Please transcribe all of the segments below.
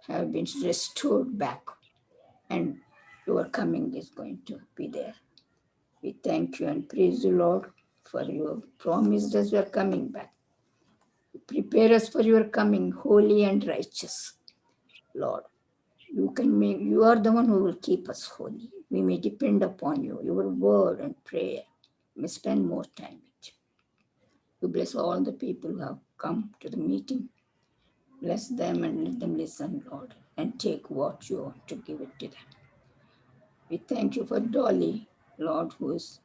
have been restored back, and your coming is going to be there. We thank you and praise you, Lord, for your promise that you are coming back. Prepare us for your coming, holy and righteous. Lord, you are the one who will keep us holy. We may depend upon you, your word and prayer. We may spend more time with you. You bless all the people who have come to the meeting. Bless them and let them listen, Lord, and take what you want to give it to them. We thank you for Dolly, Lord, who is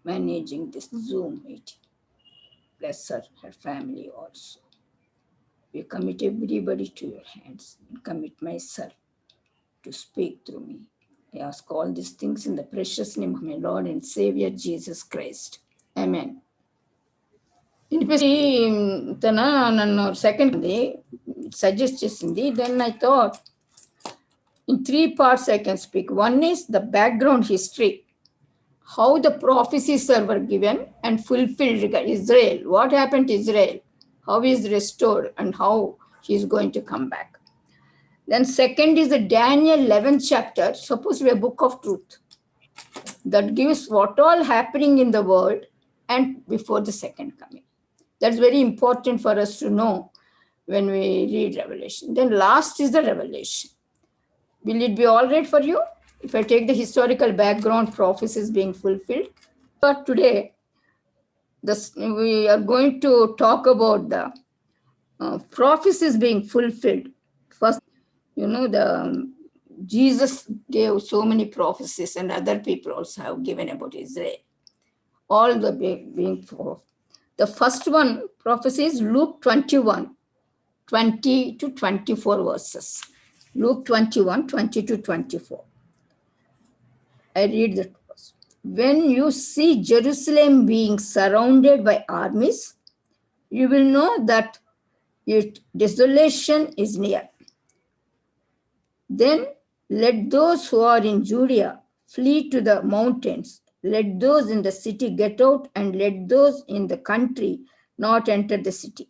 managing this Zoom meeting. Bless her family also. We commit everybody to your hands and commit myself to speak through me. I ask all these things in the precious name of my Lord and Savior Jesus Christ. Amen. Then second suggested, then I thought in 3 parts I can speak. One is the background history, how the prophecies were given and fulfilled regarding Israel. What happened to Israel? How is restored and how he is going to come back. Then second is the Daniel 11th chapter, supposed to be a book of truth, that gives what all happening in the world and before the second coming. That's very important for us to know when we read Revelation. Then last is the Revelation. Will it be all right for you if I take the historical background, prophecies being fulfilled? But today, we are going to talk about the prophecies being fulfilled. First, Jesus gave so many prophecies, and other people also have given about Israel. All the being for the first one prophecy is Luke 21, 20 to 24 verses. Luke 21, 20 to 24. I read that verse. When you see Jerusalem being surrounded by armies, you will know that its desolation is near. Then let those who are in Judea flee to the mountains. Let those in the city get out, and let those in the country not enter the city.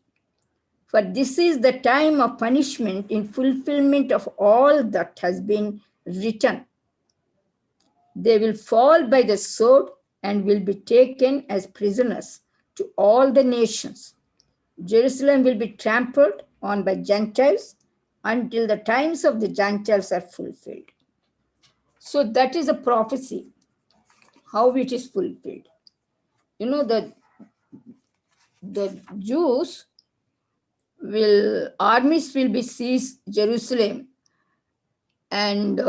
For this is the time of punishment in fulfillment of all that has been written. They will fall by the sword and will be taken as prisoners to all the nations. Jerusalem will be trampled on by Gentiles until the times of the Gentiles are fulfilled. So that is a prophecy, how it is fulfilled. The Jews armies will be seized Jerusalem and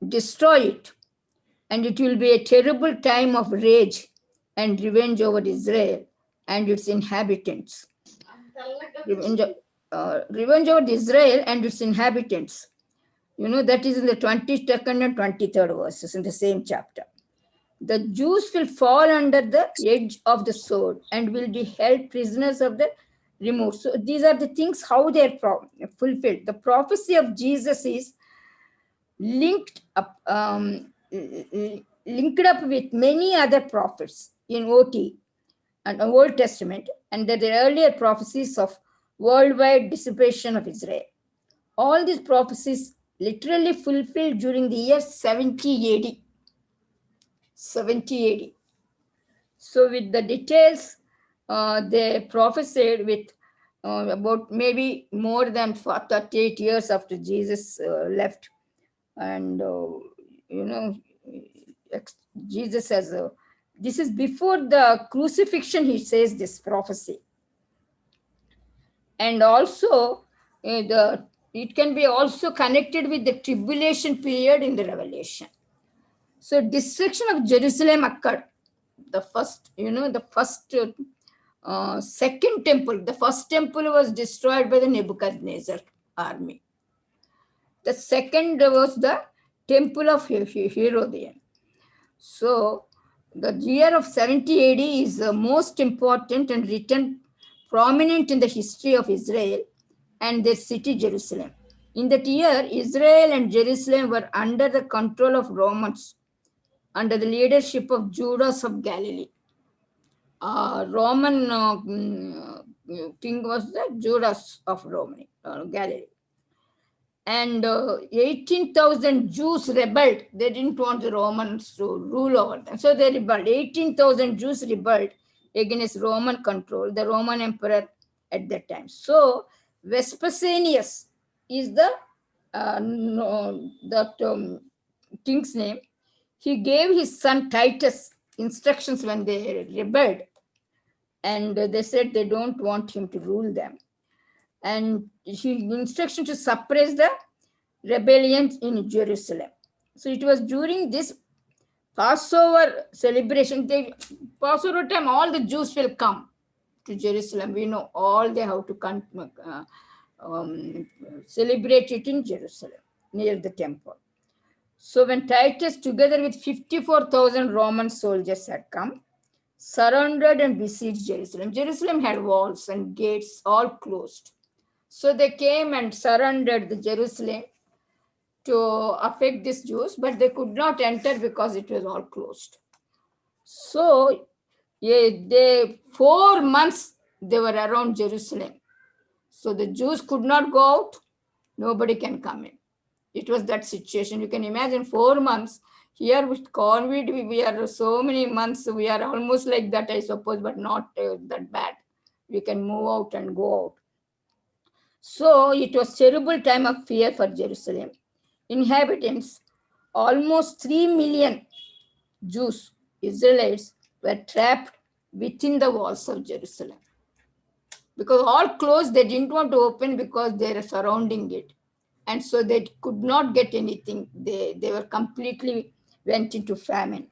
destroy it. And it will be a terrible time of rage and revenge over Israel and its inhabitants. Revenge over Israel and its inhabitants. That is in the 22nd and 23rd verses in the same chapter. The Jews will fall under the edge of the sword and will be held prisoners of the removed. So these are the things, how they are fulfilled. The prophecy of Jesus is linked up with many other prophets in OT and Old Testament, and the earlier prophecies of worldwide dissipation of Israel. All these prophecies literally fulfilled during the year 70 AD. 70 AD. So with the details, they prophesied with about maybe more than 38 years after Jesus left. And, Jesus says, this is before the crucifixion, he says this prophecy. And also, it can be also connected with the tribulation period in the Revelation. So destruction of Jerusalem occurred. The first, second temple. The first temple was destroyed by the Nebuchadnezzar army. The second was the temple of Herodian. So the year of 70 AD is the most important and written prominent in the history of Israel and their city Jerusalem. In that year, Israel and Jerusalem were under the control of Romans, under the leadership of Judas of Galilee. Roman king was the Judas of Galilee. And 18,000 Jews rebelled. They didn't want the Romans to rule over them. So they rebelled. 18,000 Jews rebelled against Roman control, the Roman emperor at that time. So Vespasianus is the king's name. He gave his son Titus instructions when they rebelled. And they said they don't want him to rule them. And he instruction to suppress the rebellions in Jerusalem. So it was during this Passover celebration, Passover time, all the Jews will come to Jerusalem. We know all they have to celebrate it in Jerusalem, near the temple. So when Titus, together with 54,000 Roman soldiers, had come, surrounded and besieged Jerusalem. Jerusalem had walls and gates all closed. So they came and surrounded the Jerusalem to affect these Jews, but they could not enter because it was all closed. So 4 months they were around Jerusalem. So the Jews could not go out, nobody can come in. It was that situation. You can imagine 4 months. Here with COVID, we are so many months, we are almost like that, I suppose, but not that bad. We can move out and go out. So it was terrible time of fear for Jerusalem. Inhabitants, almost 3 million Jews, Israelites, were trapped within the walls of Jerusalem. Because all closed, they didn't want to open because they were surrounding it. And so they could not get anything. They were completely went into famine.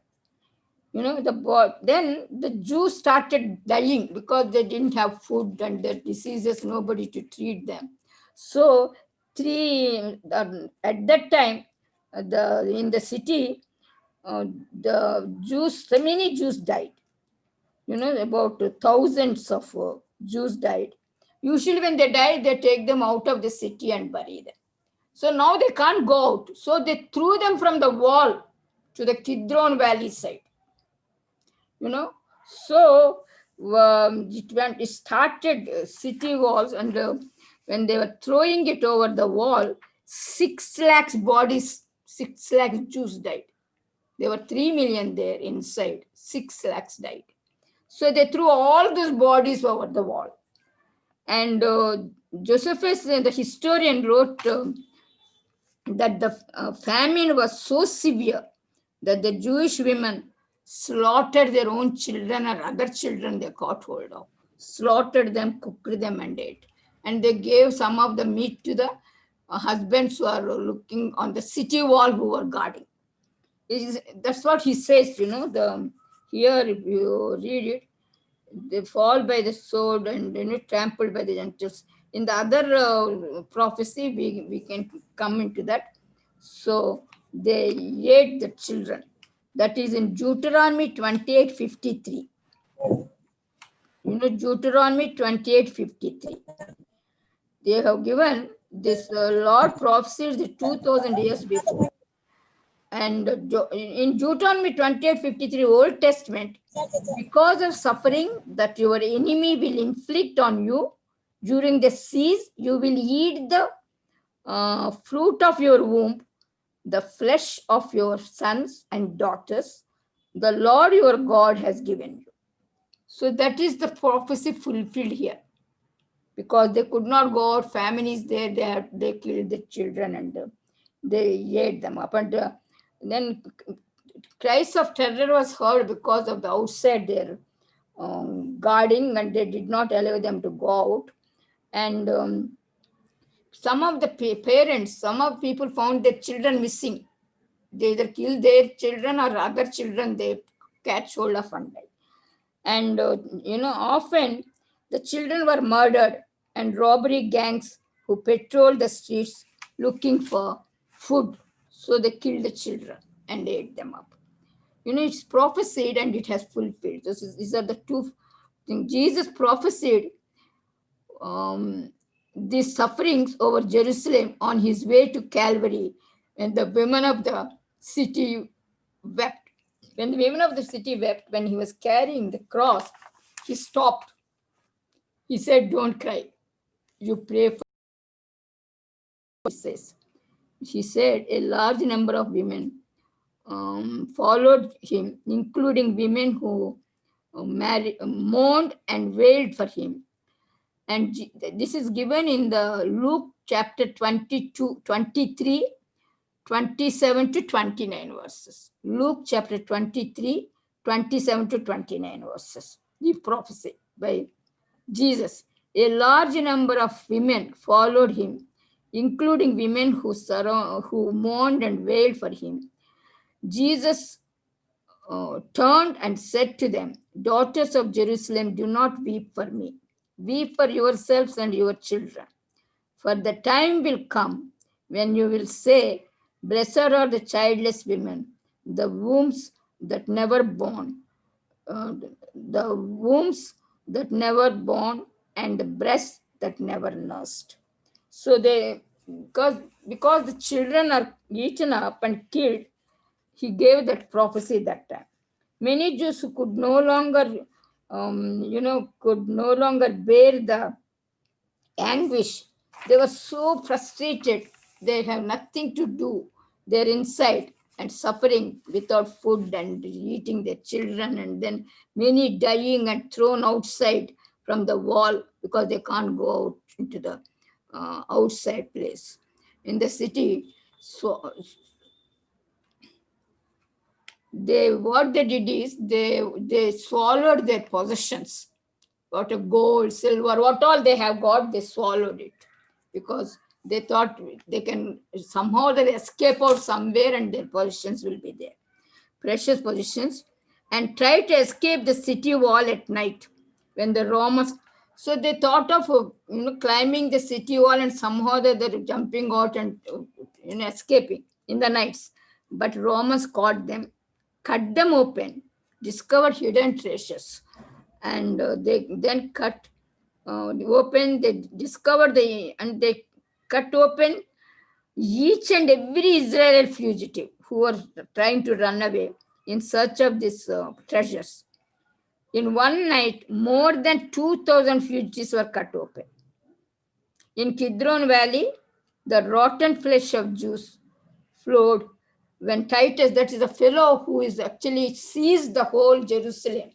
Then the Jews started dying because they didn't have food and their diseases, nobody to treat them. So at that time, in the city, many Jews died. About thousands of Jews died. Usually when they die, they take them out of the city and bury them. So now they can't go out. So they threw them from the wall to the Kidron Valley side. So it started city walls, and when they were throwing it over the wall, 6 lakhs bodies, 6 lakhs Jews died. There were 3 million there inside, 6 lakhs died. So they threw all those bodies over the wall. And Josephus, the historian, wrote that the famine was so severe that the Jewish women slaughtered their own children or other children they caught hold of, slaughtered them, cooked them, and ate. And they gave some of the meat to the husbands who are looking on the city wall, who were guarding. That's what he says, here if you read it, they fall by the sword and trampled by the Gentiles. In the other prophecy, we can come into that. So they ate the children. That is in Deuteronomy 28:53. Deuteronomy 28:53. They have given this Lord prophesied 2,000 years before. And in Deuteronomy 28:53, Old Testament, because of suffering that your enemy will inflict on you during the siege, you will eat the fruit of your womb, the flesh of your sons and daughters, the Lord your God has given you. So that is the prophecy fulfilled here. Because they could not go out, famine is there, they killed the children and they ate them up. And then cries of terror was heard because of the outside there guarding, and they did not allow them to go out. And some of the parents, some of people found their children missing. They either killed their children or other children they catch hold of and died. And often the children were murdered, and robbery gangs who patrolled the streets looking for food, so they killed the children and ate them up. It's prophesied and it has fulfilled. These are the two things. Jesus prophesied these sufferings over Jerusalem on his way to Calvary, and the women of the city wept. When the women of the city wept, when he was carrying the cross, he stopped. He said, "Don't cry. You pray for says. He said a large number of women followed him, including women who mourned and wailed for him. And this is given in the Luke chapter 22, 23, 27 to 29 verses. Luke chapter 23, 27 to 29 verses. The prophecy by Jesus. A large number of women followed him, including women who mourned and wailed for him. Jesus turned and said to them, "Daughters of Jerusalem, do not weep for me. Weep for yourselves and your children. For the time will come when you will say, Blessed are the childless women, the wombs that never born, uh, the wombs that never born, and the breasts that never nursed." So because the children are eaten up and killed, he gave that prophecy that time. Many Jews who could no longer, could no longer bear the anguish. They were so frustrated. They have nothing to do. They're inside and suffering without food and eating their children, and then many dying and thrown outside from the wall because they can't go out into the outside place in the city. So what they did is they swallowed their possessions, what of gold, silver, what all they have got, they swallowed it because they thought they can somehow they escape out somewhere and their possessions will be there, precious possessions, and try to escape the city wall at night when the Romans. So they thought of climbing the city wall and somehow they're jumping out and escaping in the nights. But Romans caught them, cut them open, discovered hidden treasures, and they then cut open. They discovered and they cut open each and every Israeli fugitive who were trying to run away in search of these treasures. In one night, more than 2,000 fugitives were cut open. In Kidron Valley, the rotten flesh of Jews flowed when Titus, that is a fellow who is actually seized the whole Jerusalem,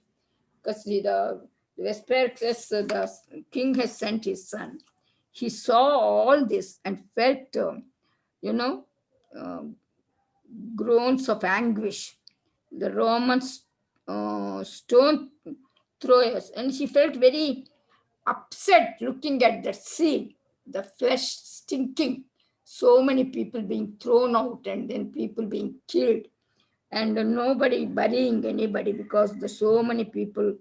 because the Vespericus, the king, has sent his son. He saw all this and felt, you know, uh, groans of anguish. The Romans stone throwers, and he felt very upset looking at that scene, the flesh stinking, so many people being thrown out and then people being killed, and nobody burying anybody because the so many people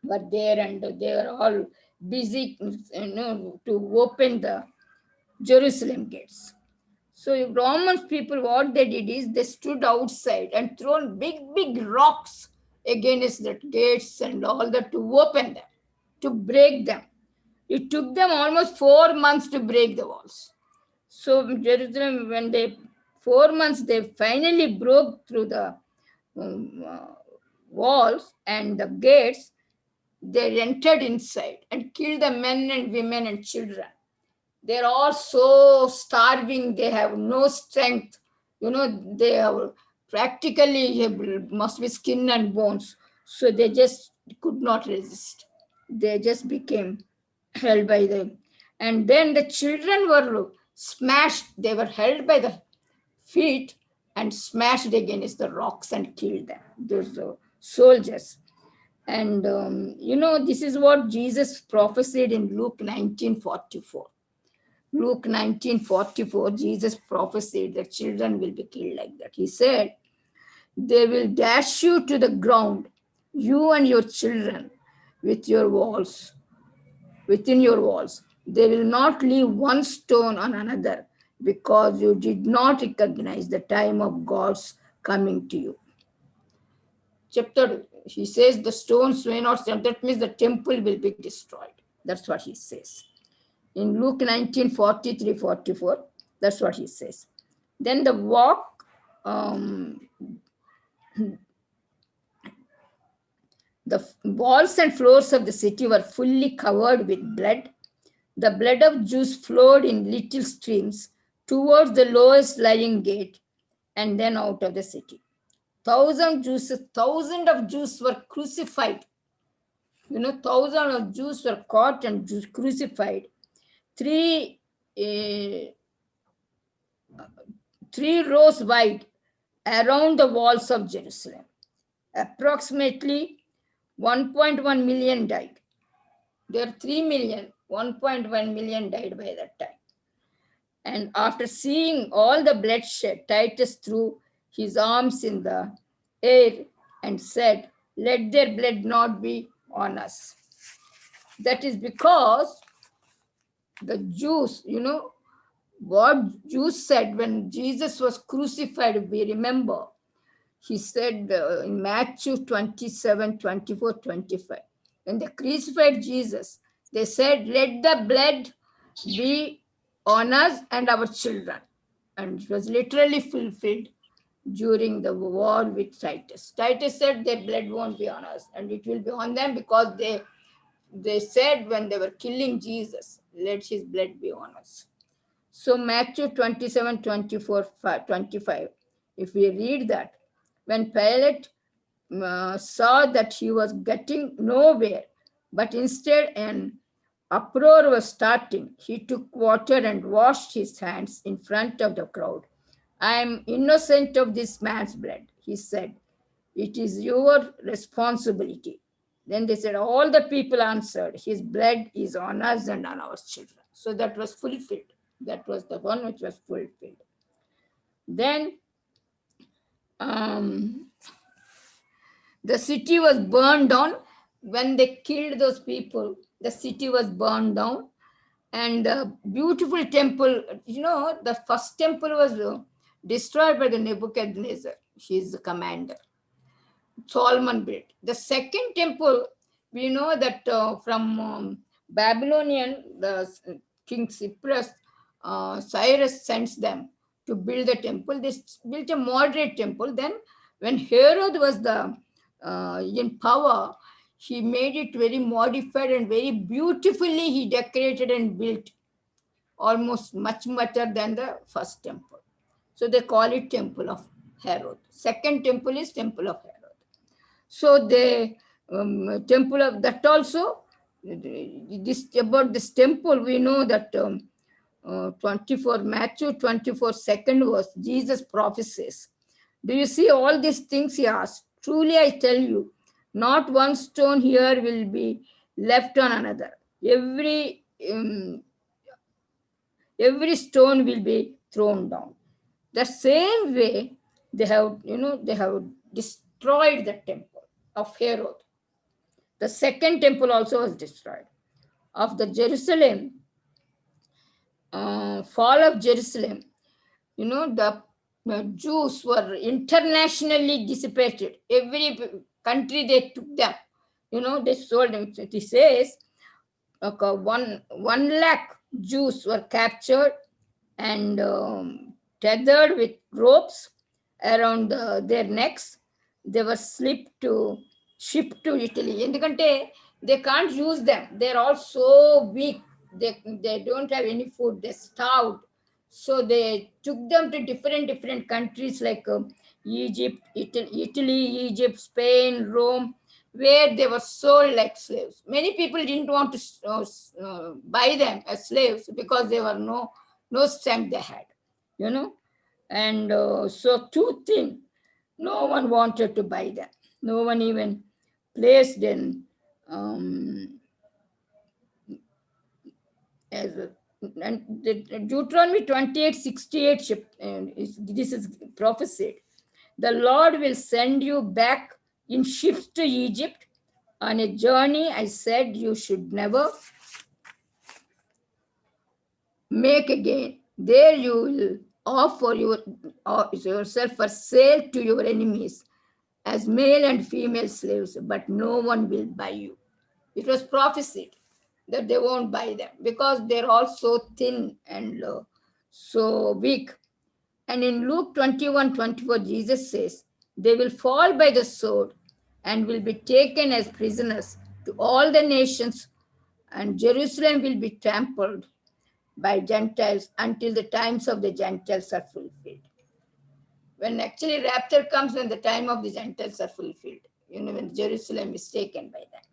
were there and they were all busy, to open the Jerusalem gates. So Romans people, what they did is they stood outside and thrown big rocks against the gates and all that to open them, to break them. It took them almost 4 months to break the walls. So Jerusalem, when 4 months, they finally broke through the um, uh, walls and the gates. They entered inside and killed the men and women and children. They're all so starving, they have no strength. They have practically must be skin and bones. So they just could not resist. They just became held by the. And then the children were smashed. They were held by the feet and smashed against the rocks and killed them, those soldiers. And this is what Jesus prophesied in Luke 19:44. Luke 19:44, Jesus prophesied that children will be killed like that. He said, "They will dash you to the ground, you and your children, with your walls, within your walls. They will not leave one stone on another, because you did not recognize the time of God's coming to you." Chapter, he says the stones may not stand. That means the temple will be destroyed. That's what he says. In Luke 19:43-44, that's what he says. Then the walls and floors of the city were fully covered with blood. The blood of Jews flowed in little streams towards the lowest lying gate and then out of the city. Thousands of Jews were crucified. Thousands of Jews were caught and crucified. Three, uh, 3 rows wide around the walls of Jerusalem. Approximately 1.1 million died. There are 3 million, 1.1 million died by that time. And after seeing all the bloodshed, Titus threw his arms in the air and said, "Let their blood not be on us." That is because the Jews, what Jews said when Jesus was crucified, we remember. He said in Matthew 27, 24, 25, when they crucified Jesus, they said, "Let the blood be on us and our children." And it was literally fulfilled during the war with Titus. Titus said, "Their blood won't be on us, and it will be on them," because they said when they were killing Jesus, "Let his blood be on us." So Matthew 27, 24, 25, if we read that, when Pilate saw that he was getting nowhere, but instead an uproar was starting, he took water and washed his hands in front of the crowd. "I am innocent of this man's blood," he said. "It is your responsibility." Then they said, all the people answered, "His blood is on us and on our children." So that was fulfilled. That was the one which was fulfilled. Then the city was burned down. When they killed those people, the city was burned down. And the beautiful temple, the first temple was destroyed by the Nebuchadnezzar. He is the commander. Solomon built. The second temple, we know that from Babylonian, the King Cyprus, Cyrus sends them to build the temple. They built a moderate temple. Then when Herod was in power, he made it very modified and very beautifully he decorated and built, almost much better than the first temple. So they call it Temple of Herod. Second temple is Temple of Herod. So the temple of that also, this about this temple, we know that 24 Matthew 24 second verse, Jesus prophecies. "Do you see all these things?" he asked. "Truly I tell you, not one stone here will be left on another. Every stone will be thrown down." The same way they have destroyed the temple of Herod. The second temple also was destroyed. Of the Jerusalem, fall of Jerusalem, the Jews were internationally dissipated. Every country they took them, they sold them. It says, okay, 1 lakh Jews were captured and tethered with ropes around their necks. They were shipped to Italy. Endukante they can't use them. They're all so weak. They don't have any food. They're starved. So they took them to different countries like Egypt, Italy, Egypt, Spain, Rome, where they were sold like slaves. Many people didn't want to buy them as slaves because there were no strength they had, and so too thin. No one wanted to buy them. No one even placed in as a, and Deuteronomy 28:68. This is prophesied. "The Lord will send you back in ships to Egypt on a journey I said you should never make again. There you will offer yourself for sale to your enemies as male and female slaves, but no one will buy you." It was prophesied that they won't buy them because they're all so thin and so weak. And in Luke 21:24, Jesus says, "They will fall by the sword and will be taken as prisoners to all the nations and Jerusalem will be trampled by Gentiles until the times of the Gentiles are fulfilled. When actually rapture comes, when the time of the Gentiles are fulfilled, when Jerusalem is taken by them.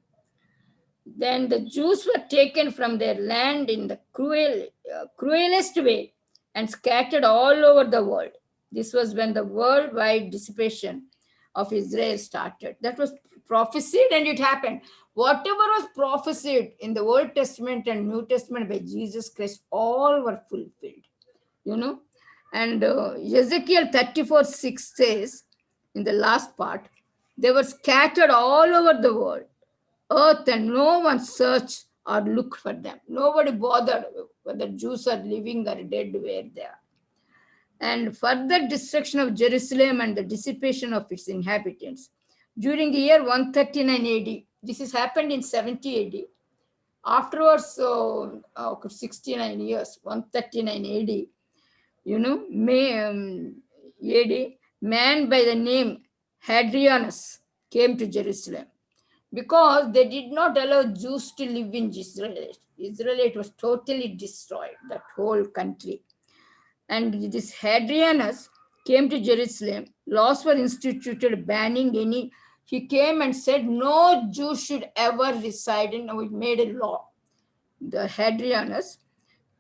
Then the Jews were taken from their land in the cruelest way and scattered all over the world. This was when the worldwide dissipation of Israel started. That was prophesied and it happened. Whatever was prophesied in the Old Testament and New Testament by Jesus Christ, all were fulfilled. And Ezekiel 34:6 says, in the last part, they were scattered all over the world, earth, and no one searched or looked for them. Nobody bothered whether Jews are living or dead where they are. And further destruction of Jerusalem and the dissipation of its inhabitants. During the year 139 AD, this has happened in 70 AD. Afterwards, 69 years, 139 AD, AD, man by the name Hadrianus came to Jerusalem because they did not allow Jews to live in Israel. Israel was totally destroyed, that whole country. And this Hadrianus came to Jerusalem. Laws were instituted banning any. He came and said no Jew should ever reside in. We made a law. The Hadrianus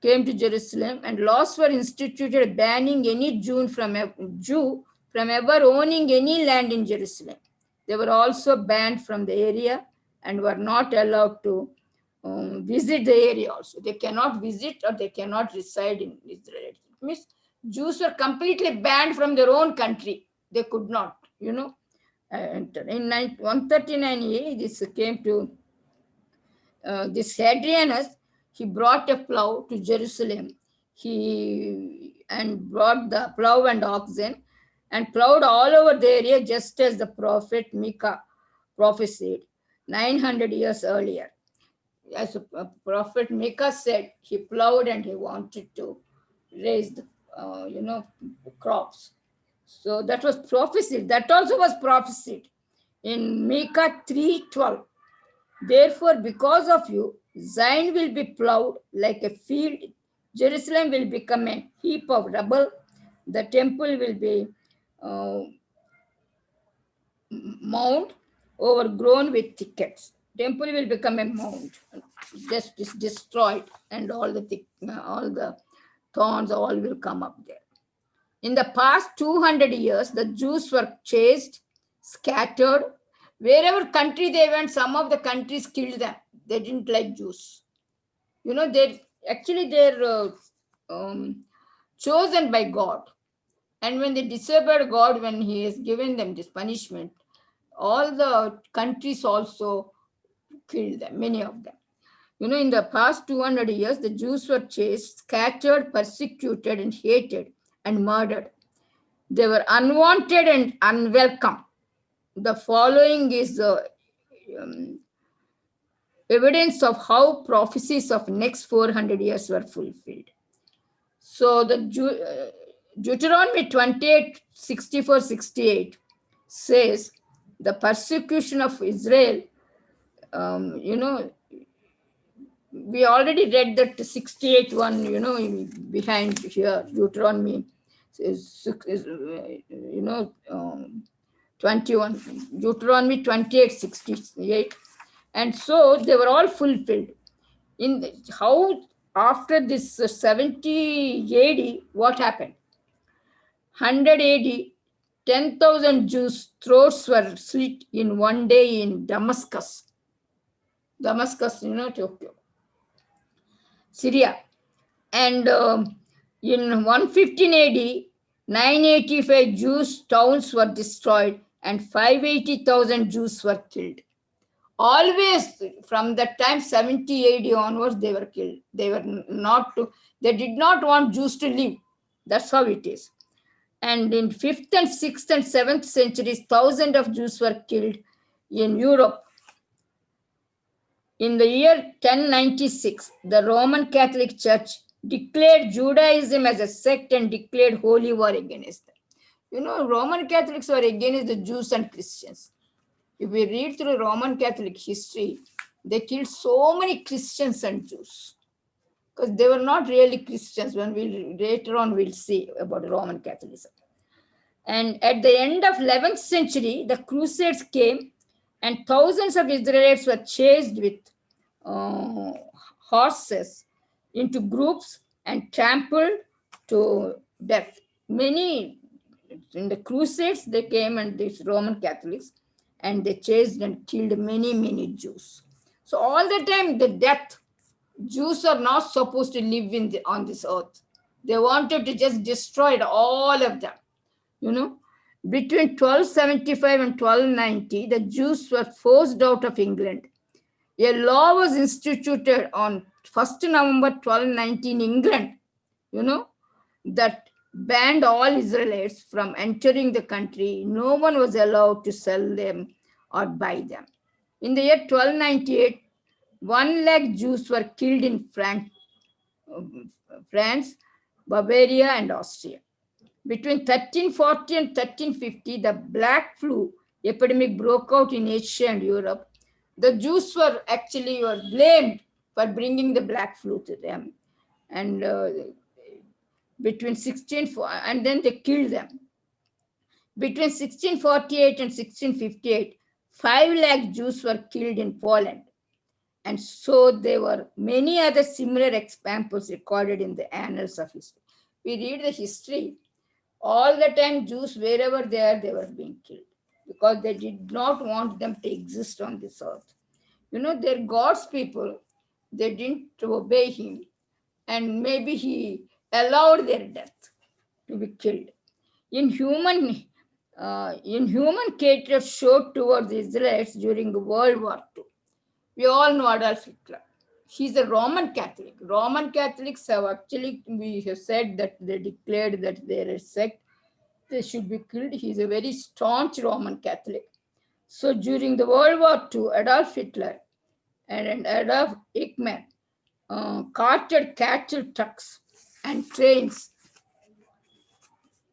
came to Jerusalem, and laws were instituted banning any Jew from ever owning any land in Jerusalem. They were also banned from the area and were not allowed to visit the area also. They cannot visit or they cannot reside in Israel. It means Jews were completely banned from their own country. They could not, enter. In 139 AD, this came to this Hadrianus. He brought a plow to Jerusalem. And brought the plow and oxen and plowed all over the area, just as the prophet Micah prophesied 900 years earlier. As prophet Micah said, he plowed and he wanted to raise the, crops. So that was prophesied. That also was prophesied in Micah 3:12. Therefore, because of you, Zion will be plowed like a field. Jerusalem will become a heap of rubble. The temple will be mound overgrown with thickets. Temple will become a mound, just destroyed, and all the thorns all will come up there. In the past 200 years, the Jews were chased, scattered. Wherever country they went, some of the countries killed them. They didn't like Jews. They're chosen by God. And when they disobeyed God, when He has given them this punishment, all the countries also killed them, many of them. In the past 200 years, the Jews were chased, scattered, persecuted, and hated, and murdered. They were unwanted and unwelcome. The following is evidence of how prophecies of next 400 years were fulfilled. So the Deuteronomy 28, 64, 68 says the persecution of Israel, we already read that 68 one, behind here, Deuteronomy is 21, Deuteronomy 28, 68. And so they were all fulfilled. How after this 70 AD, what happened? 100 AD, 10,000 Jews' throats were slit in one day in Damascus. Tokyo, Syria. And in 115 AD, 985 Jews' towns were destroyed and 580,000 Jews were killed. Always from that time, 70 AD onwards, they were killed. They did not want Jews to live. That's how it is. And in 5th and 6th and 7th centuries, thousands of Jews were killed in Europe. In the year 1096, the Roman Catholic Church declared Judaism as a sect and declared holy war against them. Roman Catholics were against the Jews and Christians. If we read through Roman Catholic history, They killed so many Christians and Jews because they were not really Christians. When we later on we'll see about Roman Catholicism. And at the end of 11th century, the Crusades came, and thousands of Israelites were chased with uh, horses into groups and trampled to death. Many in the Crusades they came, and these Roman Catholics, and they chased and killed many Jews. So all the time the death. Jews are not supposed to live on this earth. They wanted to just destroy all of them. You know, between 1275 and 1290, the Jews were forced out of England. A law was instituted on 1st November 1290 in England, that banned all Israelites from entering the country. No one was allowed to sell them or buy them. In the year 1298, 1 lakh Jews were killed in France, Bavaria, and Austria. Between 1340 and 1350, the Black Flu epidemic broke out in Asia and Europe. The Jews were blamed for bringing the Black Flu to them. And between 16, and then they killed them. Between 1648 and 1658, 5 lakh Jews were killed in Poland. And so there were many other similar examples recorded in the annals of history. We read the history. All the time, Jews, wherever they are, they were being killed because they did not want them to exist on this earth. They're God's people. They didn't obey him, and maybe he allowed their death to be killed. Inhuman hatred showed towards the Israelites during World War II. We all know Adolf Hitler. He's a Roman Catholic. Roman Catholics we have said that they declared that they're a sect. They should be killed. He's a very staunch Roman Catholic. So during the World War II, Adolf Hitler and Adolf Eichmann carted cattle trucks and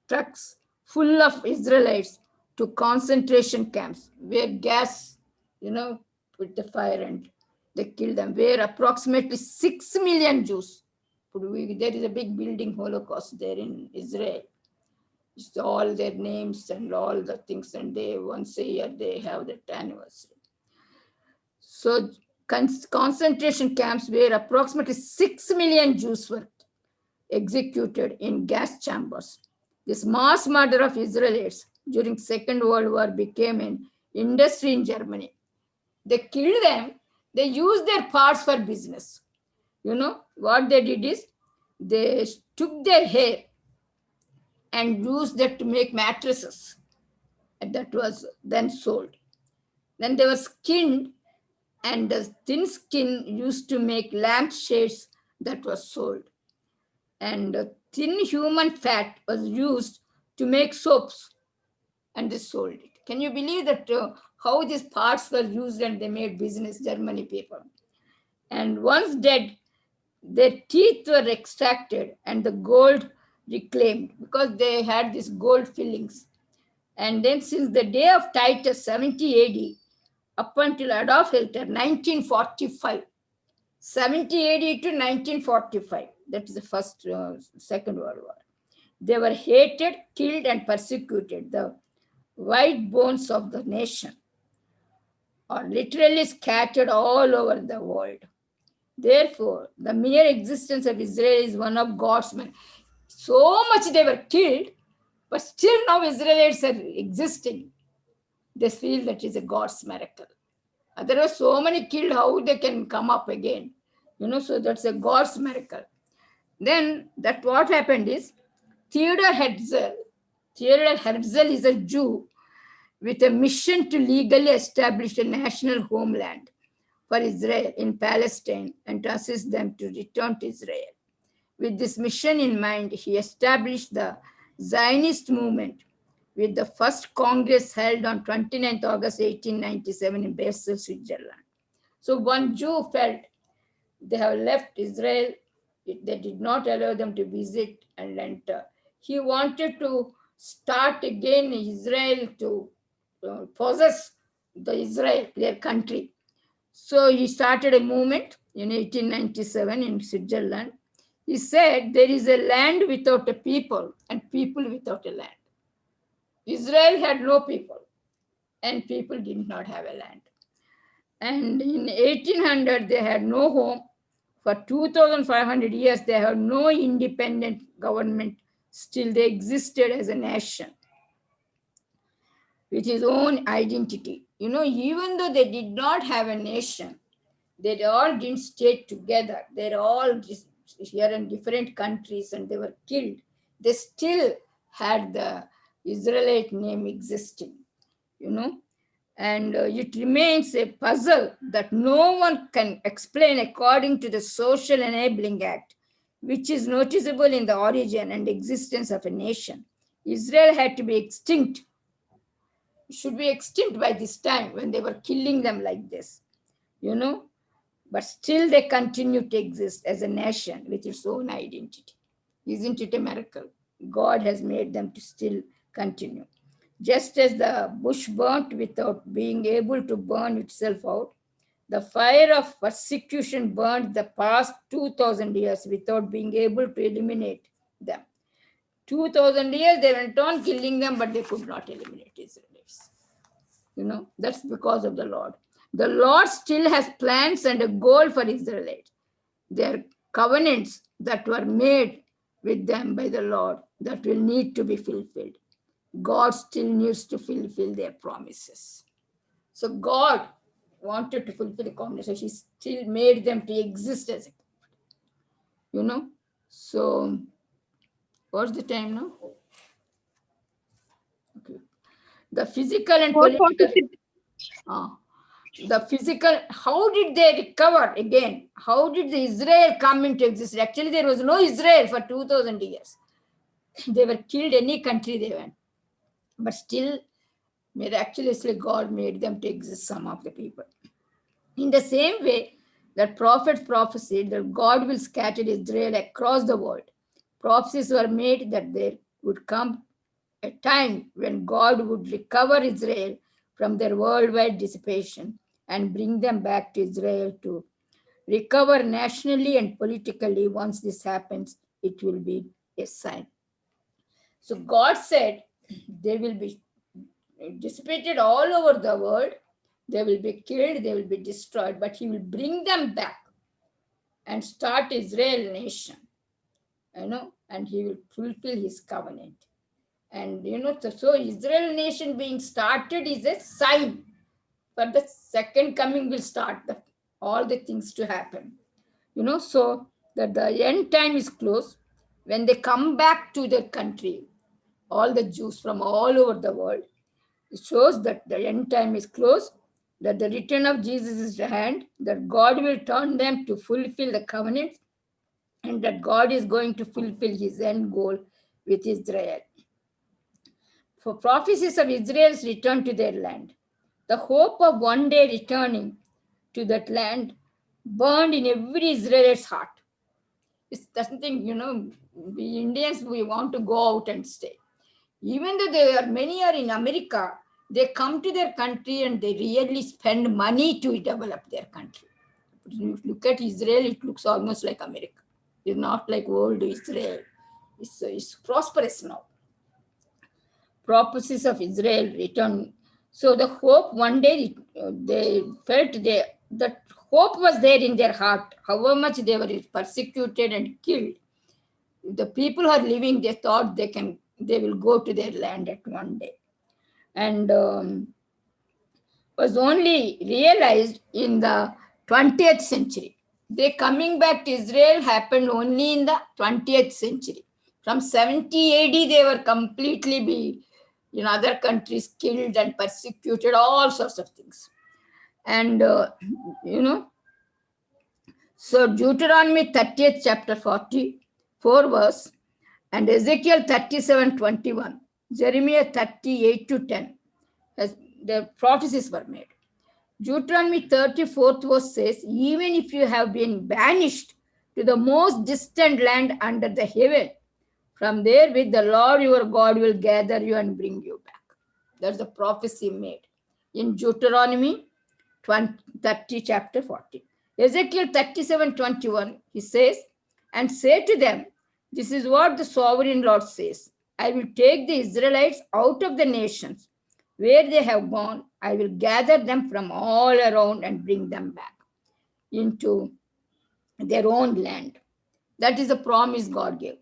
trucks full of Israelites to concentration camps where gas, put the fire and they killed them, where approximately 6 million Jews. There is a big building Holocaust there in Israel. It's all their names and all the things, and they once a year they have that anniversary. So concentration camps where approximately 6 million Jews were executed in gas chambers. This mass murder of Israelites during Second World War became an industry in Germany. They killed them. They used their parts for business. What they did is they took their hair and used that to make mattresses. And that was then sold. Then they were skinned, and the thin skin used to make lampshades that was sold. And thin human fat was used to make soaps, and they sold it. Can you believe that how these parts were used and they made business, Germany people? And once dead, their teeth were extracted and the gold reclaimed because they had these gold fillings. And then since the day of Titus, 70 AD, up until Adolf Hitler, 1945, 70 AD to 1945, that is the Second World War, they were hated, killed, and persecuted. The white bones of the nation are literally scattered all over the world. Therefore, the mere existence of Israel is one of God's men. So much they were killed, but still now Israelites are existing. They feel that is a God's miracle. Otherwise, so many killed, how they can come up again? So that's a God's miracle. Then that what happened is Theodor Herzl is a Jew with a mission to legally establish a national homeland for Israel in Palestine and to assist them to return to Israel. With this mission in mind, he established the Zionist movement with the first Congress held on 29th August 1897 in Basel, Switzerland. So one Jew felt they have left Israel. They did not allow them to visit and enter. He wanted to start again Israel to possess their country. So he started a movement in 1897 in Switzerland. He said there is a land without a people and people without a land. Israel had no people and people did not have a land. And in 1800 they had no home. For 2500 years they had no independent government. Still they existed as a nation with its own identity. Even though they did not have a nation, they all didn't stay together. They're all just here in different countries and they were killed. They still had the Israelite name existing, you know. And it remains a puzzle that no one can explain according to the Social Enabling Act, which is noticeable in the origin and existence of a nation. Israel had to be extinct, should be extinct by this time when they were killing them like this, you know but still they continue to exist as a nation with its own identity. Isn't it a miracle? God has made them to still continue. Just as the bush burnt without being able to burn itself out, the fire of persecution burned the past 2000 years without being able to eliminate them. 2000 years they went on killing them, but they could not eliminate Israelites. That's because of the Lord. The Lord still has plans and a goal for Israelites. Their covenants that were made with them by the Lord that will need to be fulfilled. God still needs to fulfill their promises. So God wanted to fulfill the covenant, so He still made them to exist as a So what's the time now? Okay. The physical and political. The physical, how did they recover again? How did the Israel come into existence? Actually, there was no Israel for 2000 years. They were killed any country they went. But still, miraculously, God made them to exist, some of the people. In the same way that prophets prophesied that God will scatter Israel across the world, prophecies were made that there would come a time when God would recover Israel from their worldwide dissipation and bring them back to Israel to recover nationally and politically. Once this happens, it will be a sign. So God said they will be dissipated all over the world. They will be killed, they will be destroyed, but He will bring them back and start Israel nation, and He will fulfill His covenant. And so Israel nation being started is a sign for the second coming will start all the things to happen. So that the end time is close. When they come back to their country, all the Jews from all over the world, it shows that the end time is close, that the return of Jesus is at hand, that God will turn them to fulfill the covenants, and that God is going to fulfill His end goal with Israel. For prophecies of Israel's return to their land, the hope of one day returning to that land burned in every Israelite's heart. It's something, we Indians, we want to go out and stay. Even though many are in America, they come to their country and they really spend money to develop their country. If you look at Israel, it looks almost like America. It's not like old Israel. It's prosperous now. Prophecies of Israel return. So the hope one day they felt that hope was there in their heart. However much they were persecuted and killed, the people who are living, they thought they will go to their land at one day, and was only realized in the 20th century. They coming back to Israel happened only in the 20th century. From 70 AD, they were completely in other countries killed and persecuted, all sorts of things. And, so Deuteronomy 30th chapter 44 verse, and Ezekiel 37:21, Jeremiah 38-10, as the prophecies were made. Deuteronomy 34th verse says, even if you have been banished to the most distant land under the heaven, from there with the Lord your God will gather you and bring you back. That's the prophecy made in Deuteronomy 30, chapter 40. Ezekiel 37:21, he says, and say to them, this is what the sovereign Lord says. I will take the Israelites out of the nations where they have gone. I will gather them from all around and bring them back into their own land. That is a promise God gave.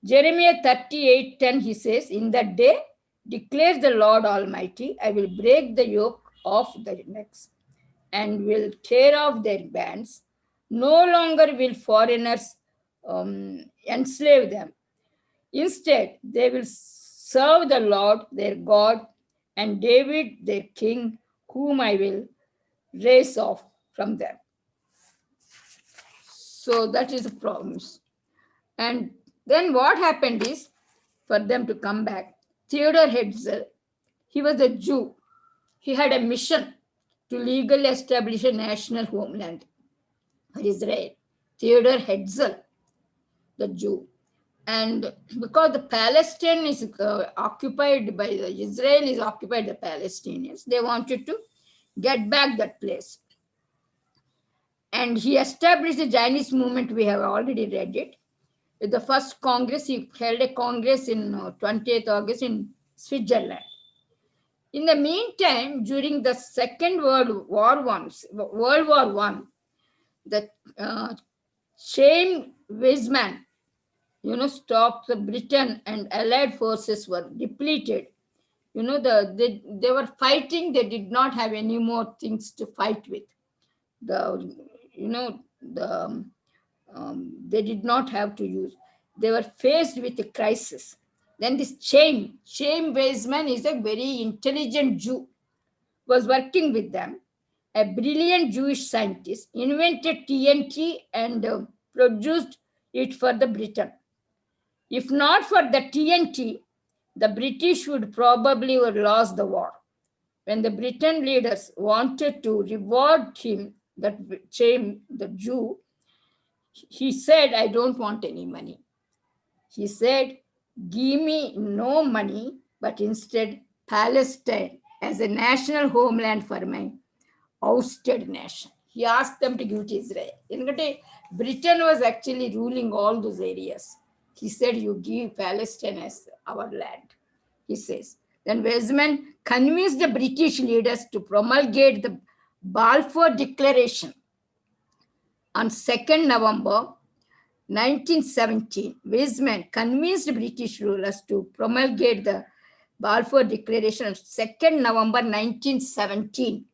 Jeremiah 38:10, he says, in that day declares the Lord Almighty, I will break the yoke off their necks and will tear off their bands. No longer will foreigners enslave them. Instead, they will serve the Lord their God and David their king, whom I will raise off from them. So that is a promise. And then what happened is, for them to come back, Theodore Herzl, he was a Jew. He had a mission to legally establish a national homeland for Israel. Theodore Herzl, the Jew. And because the Palestine is occupied by Israel is occupied by the Palestinians, they wanted to get back that place. And he established the Zionist movement. We have already read it. With the first Congress, he held a Congress in 28th August in Switzerland. In the meantime, during the Second World War I, the Chaim Weizmann, stopped the Britain and Allied forces were depleted. They were fighting. They did not have any more things to fight with. They did not have to use. They were faced with a crisis. Then this Chaim Weizmann is a very intelligent Jew, was working with them. A brilliant Jewish scientist invented TNT and produced it for the Britain. If not for the TNT, the British would probably have lost the war. When the Britain leaders wanted to reward him, that Chaim, the Jew, he said, I don't want any money. He said, give me no money, but instead Palestine as a national homeland for my ousted nation. He asked them to give to Israel. Britain was actually ruling all those areas. He said, you give Palestine as our land, he says. Then Weizmann convinced the British leaders to promulgate the Balfour Declaration. On 2nd November 1917, Weizmann convinced British rulers to promulgate the Balfour Declaration on 2nd November 1917.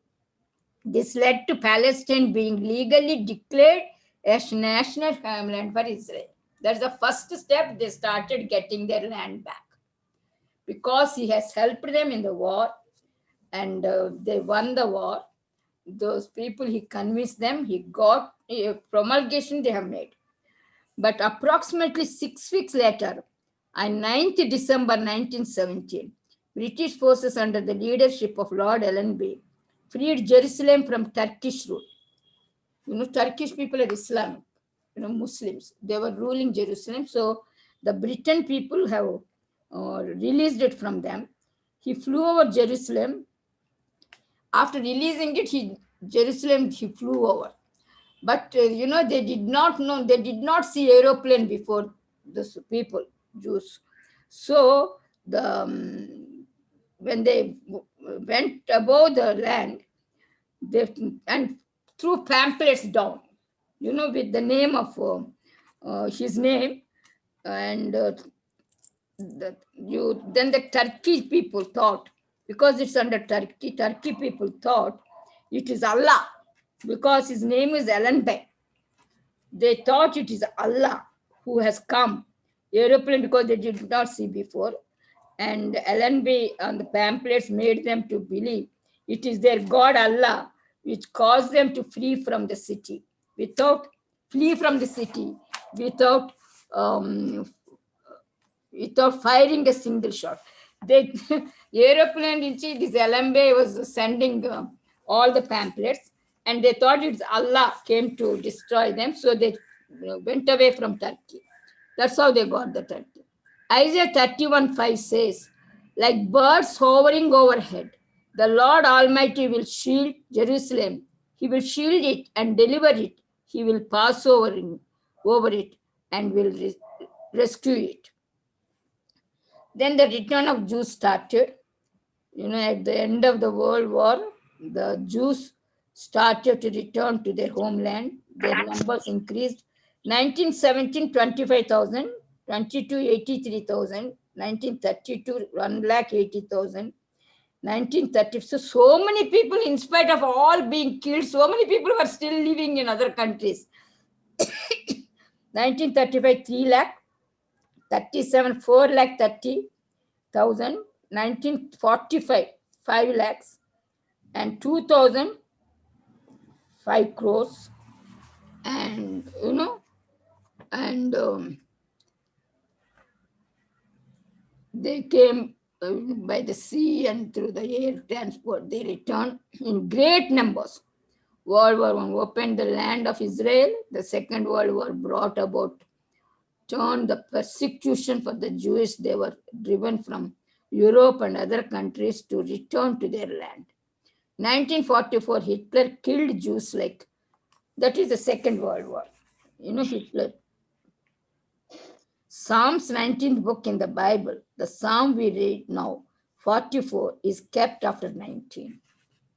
This led to Palestine being legally declared as national homeland for Israel. That's the first step. They started getting their land back because he has helped them in the war, and they won the war. Those people, he convinced them, he got a promulgation they have made. But approximately 6 weeks later, on 9th December 1917, British forces under the leadership of Lord Allenby freed Jerusalem from Turkish rule. Turkish people are Islamic, Muslims. They were ruling Jerusalem. So the Britain people have released it from them. He flew over Jerusalem. After releasing it, he flew over. But, they did not know, they did not see aeroplane before those people, Jews. So when they went above the land, and threw pamphlets down, with the name of his name, and then the Turkey people thought, because it's under Turkey people thought it is Allah, because his name is Allenby. They thought it is Allah who has come, aeroplane, because they did not see before. And Allenby on the pamphlets made them to believe it is their God Allah which caused them to flee from the city, without firing a single shot. Aeroplane, this Allenby was sending all the pamphlets, and they thought it's Allah came to destroy them, so they went away from Turkey. That's how they got the Turkey. Isaiah 31:5 says, like birds hovering overhead, The Lord Almighty will shield Jerusalem. He will shield it and deliver it. He will pass over it and will rescue it. Then the return of Jews started. At the end of the World War, the Jews started to return to their homeland. Their numbers increased. 1917, 25,000, 22, 83,000, 1932, 1,80,000, 1930. So many people, in spite of all being killed, so many people were still living in other countries. 1935, 3 lakh, 37, 4 lakh 30,000, 1945, 5 lakhs, and 2000, 5 crores. And, and they came by the sea and through the air transport. They returned in great numbers. World War I opened the land of Israel. The Second World War brought about, turned the persecution for the Jews. They were driven from Europe and other countries to return to their land. 1944, Hitler killed Jews like, that is the Second World War. Hitler. Psalms 19th book in the Bible, the Psalm we read now, 44, is kept after 19.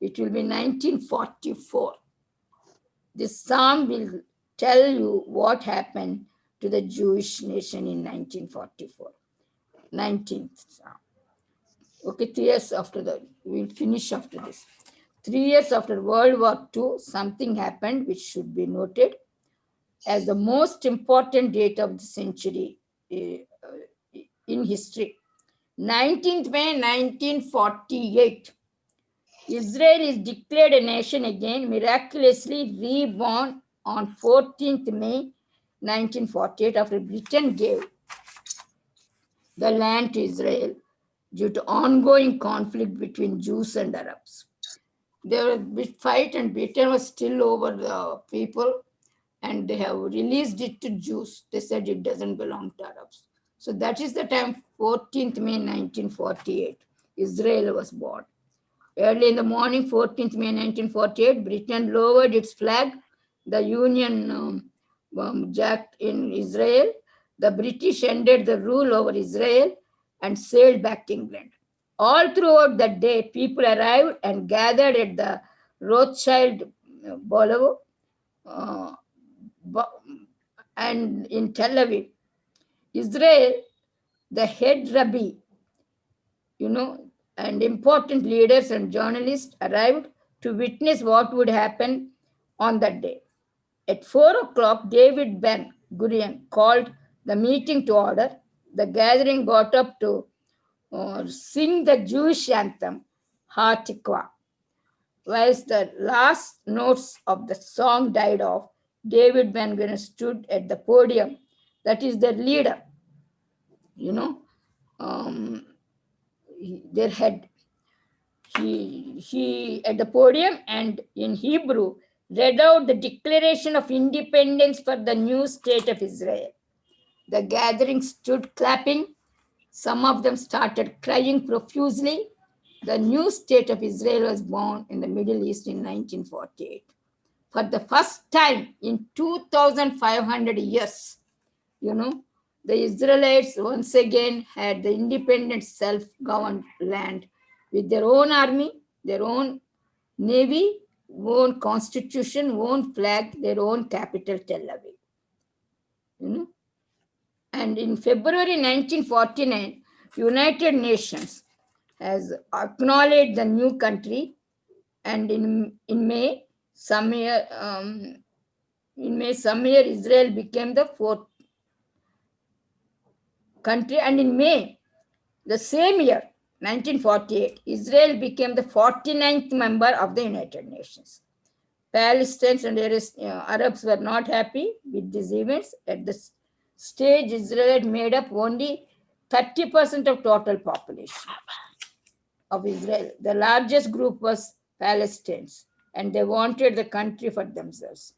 It will be 1944. This Psalm will tell you what happened to the Jewish nation in 1944. 19th Psalm. Okay, 3 years after that, we'll finish after this. 3 years after World War II, something happened which should be noted as the most important date of the century in history. 19th May 1948. Israel is declared a nation again, miraculously reborn on 14th May 1948 after Britain gave the land to Israel due to ongoing conflict between Jews and Arabs. There was a big fight and Britain was still over the people, and they have released it to Jews. They said it doesn't belong to Arabs. So that is the time, 14th May 1948, Israel was born. Early in the morning, 14th May 1948, Britain lowered its flag. The Union jacked in Israel. The British ended the rule over Israel and sailed back to England. All throughout that day, people arrived and gathered at the Rothschild Boulevard and in Tel Aviv. Israel, the head rabbi, and important leaders and journalists arrived to witness what would happen on that day. At 4 o'clock, David Ben Gurion called the meeting to order. The gathering got up to sing the Jewish anthem, Hatikva. Whilst the last notes of the song died off, David Ben Gurion stood at the podium. That is their leader, their head. He at the podium and in Hebrew read out the Declaration of Independence for the new state of Israel. The gathering stood clapping. Some of them started crying profusely. The new state of Israel was born in the Middle East in 1948. For the first time in 2,500 years, the Israelites once again had the independent self-governed land with their own army, their own navy, own constitution, own flag, their own capital, Tel Aviv. And in February 1949, United Nations has acknowledged the new country, and in May, some year, Israel became the fourth country, and in May, the same year, 1948, Israel became the 49th member of the United Nations. Palestinians and Arabs were not happy with these events. At this stage, Israel had made up only 30% of total population of Israel. The largest group was Palestinians, and they wanted the country for themselves.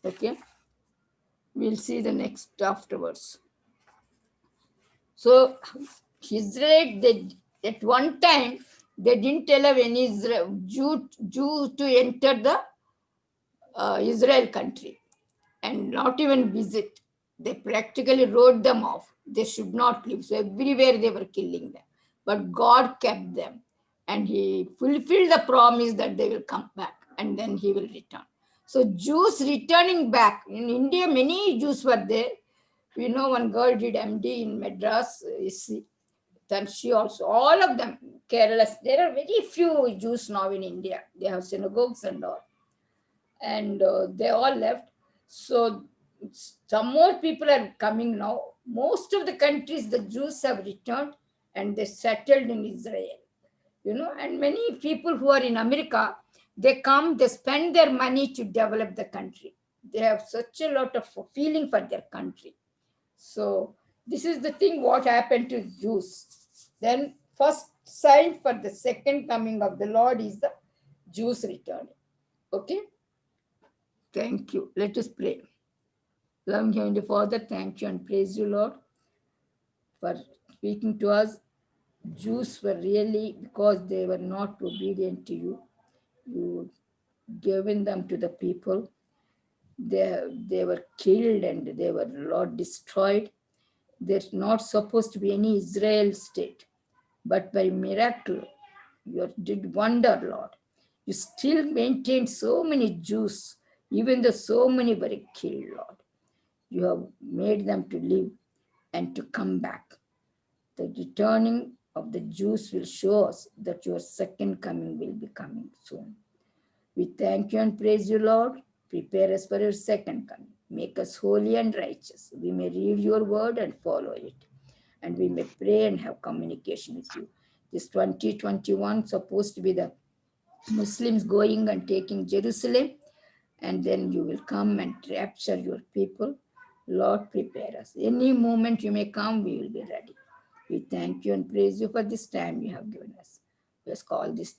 Okay, we'll see the next afterwards. So Israel, at one time, They didn't allow any Jew to enter the Israel country and not even visit. They practically wrote them off. They should not live. So everywhere they were killing them. But God kept them and He fulfilled the promise that they will come back and then He will return. So Jews returning back. In India, many Jews were there. You know, one girl did MD in Madras. Then she also, all of them, Kerala, there are very few Jews now in India. They have synagogues and all. And they all left. So some more people are coming now. Most of the countries, the Jews have returned and they settled in Israel. You know, and many people who are in America, they come, they spend their money to develop the country. They have such a lot of feeling for their country. So this is the thing what happened to Jews. Then first sign for the second coming of the Lord is the Jews returning. Okay. Thank you. Let us pray. Loving Heavenly Father, thank you and praise you, Lord, for speaking to us. Jews were really, because they were not obedient to you, you given them to the people. They were killed and they were, Lord, destroyed. There's not supposed to be any Israel state. But by miracle, you did wonder, Lord. You still maintained so many Jews, even though so many were killed, Lord. You have made them to live and to come back. The returning of the Jews will show us that your second coming will be coming soon. We thank you and praise you, Lord. Prepare us for your second coming. Make us holy and righteous. We may read your word and follow it. And we may pray and have communication with you. This 2021 supposed to be the Muslims going and taking Jerusalem, and then you will come and rapture your people. Lord, prepare us. Any moment you may come, we will be ready. We thank you and praise you for this time you have given us. Let's call this